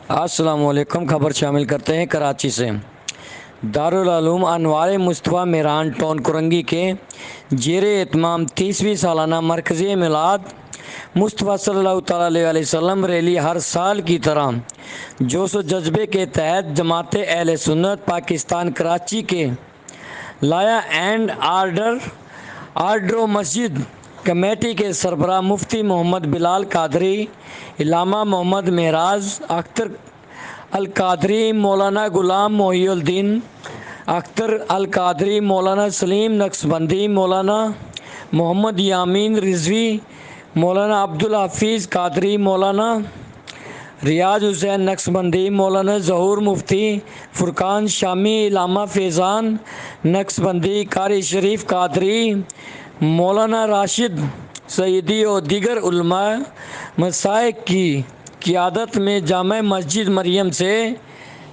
السلام علیکم۔ خبر شامل کرتے ہیں کراچی سے۔ دارالعلوم انوار مصطفیٰ میران ٹون کرنگی کے زیر اہتمام 30ویں سالانہ مرکزی میلاد مصطفیٰ صلی اللہ تعالیٰ علیہ وسلم ریلی ہر سال کی طرح جوش و جذبے کے تحت جماعت اہل سنت پاکستان کراچی کے لاء اینڈ آرڈر و مسجد کمیٹی کے سربراہ مفتی محمد بلال قادری، علامہ محمد معراج اختر القادری، مولانا غلام محی الدین اختر القادری، مولانا سلیم نقشبندی، مولانا محمد یامین رضوی، مولانا عبدالحفیظ قادری، مولانا ریاض حسین نقشبندی، مولانا ظہور مفتی فرقان شامی، علامہ فیضان نقشبندی، قاری شریف قادری، مولانا راشد سعیدی اور دیگر علماء مشائخ کی قیادت میں جامع مسجد مریم سے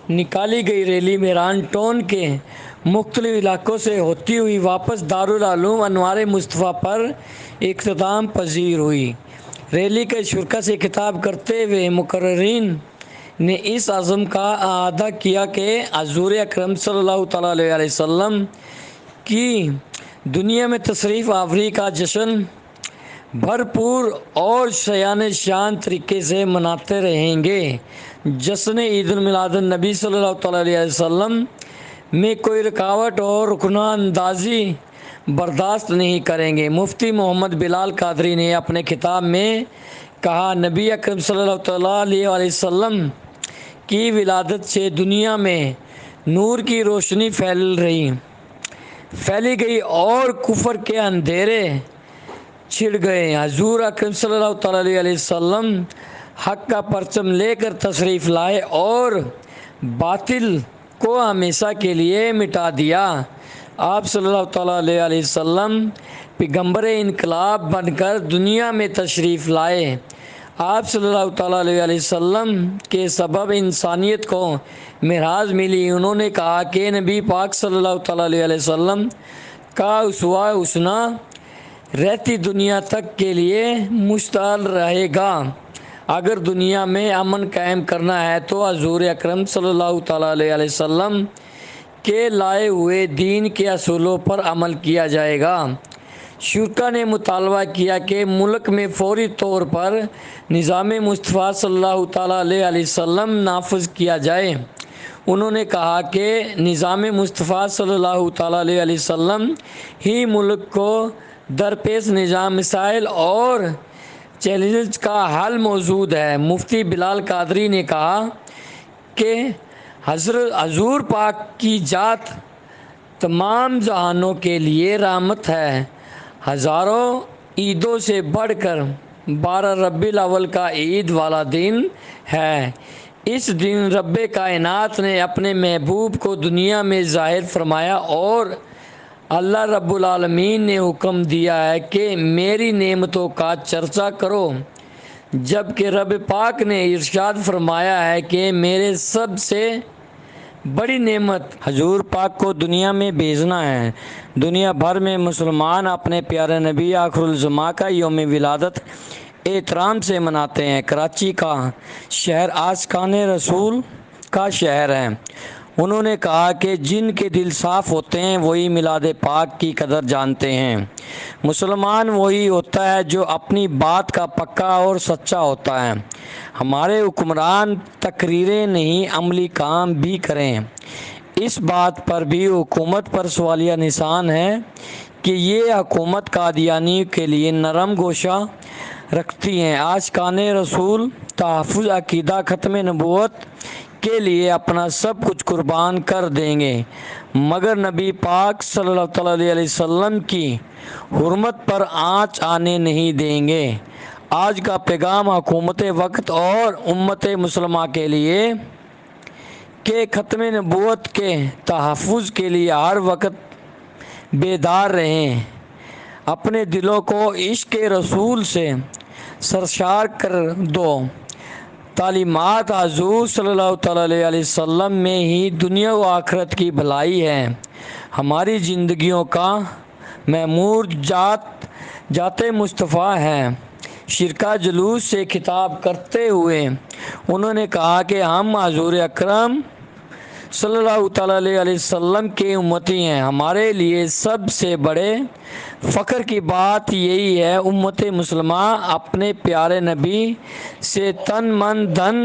نکالی گئی ریلی میران ٹون کے مختلف علاقوں سے ہوتی ہوئی واپس دارالعلوم انوار مصطفیٰ پر اختتام پذیر ہوئی۔ ریلی کے شرکا سے خطاب کرتے ہوئے مقررین نے اس عزم کا اعادہ کیا کہ حضور اکرم صلی اللہ تعالیٰ علیہ وسلم کی دنیا میں تشریف آوری کا جشن بھرپور اور شایان شان طریقے سے مناتے رہیں گے۔ جشن عید میلاد النبی صلی اللہ تعالیٰ علیہ وسلم میں کوئی رکاوٹ اور رکن اندازی برداشت نہیں کریں گے۔ مفتی محمد بلال قادری نے اپنے خطاب میں کہا، نبی اکرم صلی اللہ تعالیٰ علیہ وسلم کی ولادت سے دنیا میں نور کی روشنی پھیلی گئی اور کفر کے اندھیرے چھڑ گئے۔ حضور اکرم صلی اللہ تعالیٰ علیہ وسلم حق کا پرچم لے کر تشریف لائے اور باطل کو ہمیشہ کے لیے مٹا دیا۔ آپ صلی اللہ تعالیٰ علیہ وسلم پیغمبر انقلاب بن کر دنیا میں تشریف لائے۔ آپ صلی اللہ تعالیٰ علیہ وسلم کے سبب انسانیت کو معراج ملی۔ انہوں نے کہا کہ نبی پاک صلی اللہ تعالیٰ علیہ وسلم کا اسوہ حسنہ رہتی دنیا تک کے لیے مشتعل رہے گا۔ اگر دنیا میں امن قائم کرنا ہے تو حضور اکرم صلی اللہ تعالیٰ علیہ وسلم کے لائے ہوئے دین کے اصولوں پر عمل کیا جائے گا۔ شرکا نے مطالبہ کیا کہ ملک میں فوری طور پر نظام مصطفیٰ صلی اللہ تعالیٰ علیہ وسلم نافذ کیا جائے۔ انہوں نے کہا کہ نظام مصطفیٰ صلی اللہ تعالیٰ علیہ وسلم ہی ملک کو درپیش نظام مسائل اور چیلنجز کا حل موجود ہے۔ مفتی بلال قادری نے کہا کہ حضور پاک کی ذات تمام جہانوں کے لیے رحمت ہے۔ ہزاروں عیدوں سے بڑھ کر 12 ربیع الاول کا عید والا دن ہے۔ اس دن رب کائنات نے اپنے محبوب کو دنیا میں ظاہر فرمایا اور اللہ رب العالمین نے حکم دیا ہے کہ میری نعمتوں کا چرچا کرو، جبکہ رب پاک نے ارشاد فرمایا ہے کہ میرے سب سے بڑی نعمت حضور پاک کو دنیا میں بھیجنا ہے۔ دنیا بھر میں مسلمان اپنے پیارے نبی آخر الزماں کا یوم ولادت احترام سے مناتے ہیں۔ کراچی کا شہر عاشقان رسول کا شہر ہے۔ انہوں نے کہا کہ جن کے دل صاف ہوتے ہیں وہی میلاد پاک کی قدر جانتے ہیں۔ مسلمان وہی ہوتا ہے جو اپنی بات کا پکا اور سچا ہوتا ہے۔ ہمارے حکمران تقریریں نہیں عملی کام بھی کریں۔ اس بات پر بھی حکومت پر سوالیہ نشان ہے کہ یہ حکومت قادیانی کے لیے نرم گوشہ رکھتی ہے۔ عاشقان رسول تحفظ عقیدہ ختم نبوت کے لیے اپنا سب کچھ قربان کر دیں گے، مگر نبی پاک صلی اللہ تعالیٰ علیہ وسلم کی حرمت پر آنچ آنے نہیں دیں گے۔ آج کا پیغام حکومت وقت اور امت مسلمہ کے لیے کہ ختم نبوت کے تحفظ کے لیے ہر وقت بیدار رہیں، اپنے دلوں کو عشق رسول سے سرشار کر دو۔ تعلیمات حضور صلی اللہ تعالیٰ علیہ وسلم میں ہی دنیا و آخرت کی بھلائی ہے۔ ہماری زندگیوں کا معمور ذات مصطفیٰ ہے۔ شرکا جلوس سے خطاب کرتے ہوئے انہوں نے کہا کہ ہم حضور اکرم صلی اللہ تعالیٰ علیہ وسلم کے امتی ہیں. ہمارے لیے سب سے بڑے فخر کی بات یہی ہے امت مسلمہ اپنے پیارے نبی سے تن من دھن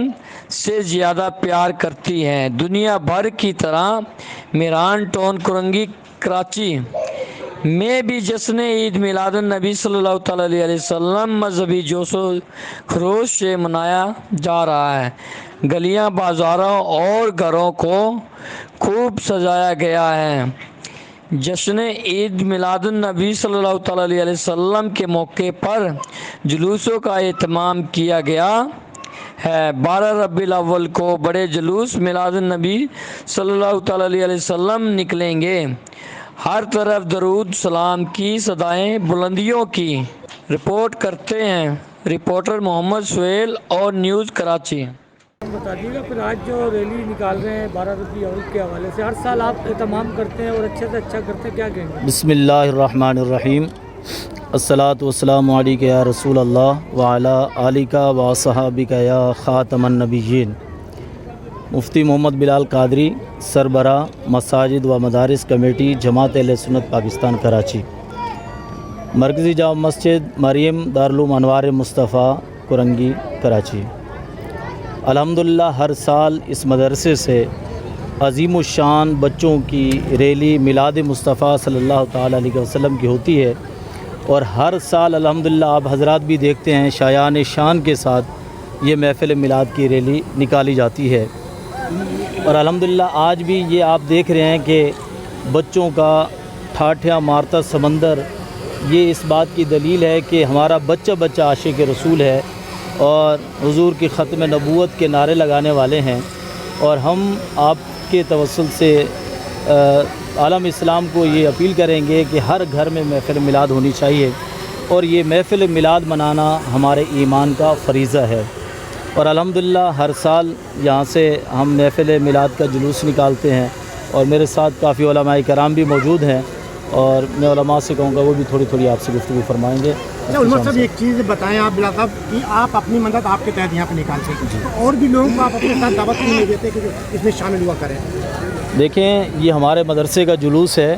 سے زیادہ پیار کرتی ہے. دنیا بھر کی طرح میران ٹاؤن کرنگی کراچی میں بھی جشن عید میلاد النبی صلی اللہ تعالیٰ علیہ وسلم مذہبی جوش و خروش سے منایا جا رہا ہے. گلیاں بازاروں اور گھروں کو خوب سجایا گیا ہے. جشن عید میلاد النبی صلی اللہ تعالیٰ علیہ وسلم کے موقع پر جلوسوں کا اہتمام کیا گیا ہے. 12 ربیع الاول کو بڑے جلوس میلاد النبی صلی اللہ تعالیٰ علیہ وسلم نکلیں گے. ہر طرف درود سلام کی صدائیں بلندیوں کی. رپورٹ کرتے ہیں رپورٹر محمد سہیل اور نیوز کراچی. بتا دیجیے گا پھر آج جو ریلی نکال رہے ہیں 12 ربیع الاول کے حوالے سے ہر سال آپ اہتمام کرتے ہیں اور اچھے سے اچھا کرتے ہیں, کیا کہیں گے؟ بسم اللہ الرحمن الرحیم. الصلاۃ والسلام علیک یا رسول اللہ وعلی آلک و صحابک یا خاتم النبیین. مفتی محمد بلال قادری, سربراہ مساجد و مدارس کمیٹی جماعت اہل سنت پاکستان کراچی. مرکزی جامع مسجد مریم دارالعلوم انوار مصطفیٰ کرنگی کراچی. الحمدللہ ہر سال اس مدرسے سے عظیم الشان بچوں کی ریلی میلاد مصطفیٰ صلی اللہ تعالیٰ علیہ وسلم کی ہوتی ہے, اور ہر سال الحمدللہ آپ حضرات بھی دیکھتے ہیں شایان شان کے ساتھ یہ محفل میلاد کی ریلی نکالی جاتی ہے. اور الحمدللہ آج بھی یہ آپ دیکھ رہے ہیں کہ بچوں کا ٹھاٹھیاں مارتا سمندر, یہ اس بات کی دلیل ہے کہ ہمارا بچہ بچہ عاشق رسول ہے اور حضور کی ختم نبوت کے نعرے لگانے والے ہیں. اور ہم آپ کے توسل سے عالم اسلام کو یہ اپیل کریں گے کہ ہر گھر میں محفل میلاد ہونی چاہیے, اور یہ محفل میلاد منانا ہمارے ایمان کا فریضہ ہے. اور الحمدللہ ہر سال یہاں سے ہم محفل میلاد کا جلوس نکالتے ہیں, اور میرے ساتھ کافی علماء کرام بھی موجود ہیں, اور میں علماء سے کہوں گا وہ بھی تھوڑی تھوڑی آپ سے گفتگو فرمائیں گے. علماء صاحب ایک چیز بتائیں آپ بلا صاحب کہ آپ اپنی مدد آپ کے تحت یہاں پہ نکالتے ہیں, اور بھی لوگوں کو آپ اپنے ساتھ دعوت نہیں دیتے کہ اس میں شامل ہوا کریں؟ دیکھیں, یہ ہمارے مدرسے کا جلوس ہے,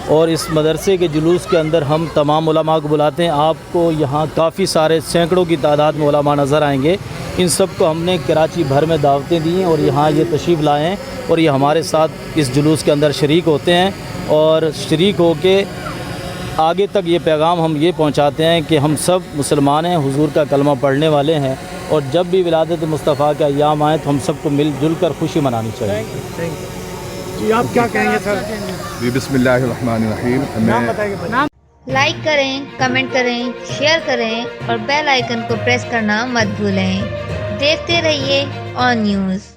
اور اس مدرسے کے جلوس کے اندر ہم تمام علماء کو بلاتے ہیں. آپ کو یہاں کافی سارے سینکڑوں کی تعداد میں علماء نظر آئیں گے. ان سب کو ہم نے کراچی بھر میں دعوتیں دی ہیں, اور یہاں یہ تشریف لائے ہیں, اور یہ ہمارے ساتھ اس جلوس کے اندر شریک ہوتے ہیں. اور شریک ہو کے آگے تک یہ پیغام ہم یہ پہنچاتے ہیں کہ ہم سب مسلمان ہیں, حضور کا کلمہ پڑھنے والے ہیں, اور جب بھی ولادت مصطفیٰ کا ایام آئے تو ہم سب کو مل جل کر خوشی منانی چاہیے. جی آپ کیا کہیں گے سر؟ جی بسم اللہ الرحمن الرحیم. لائک کریں, کمنٹ کریں, شیئر کریں اور بیل آئیکن کو پریس کرنا مت بھولیں. دیکھتے رہیے آن نیوز.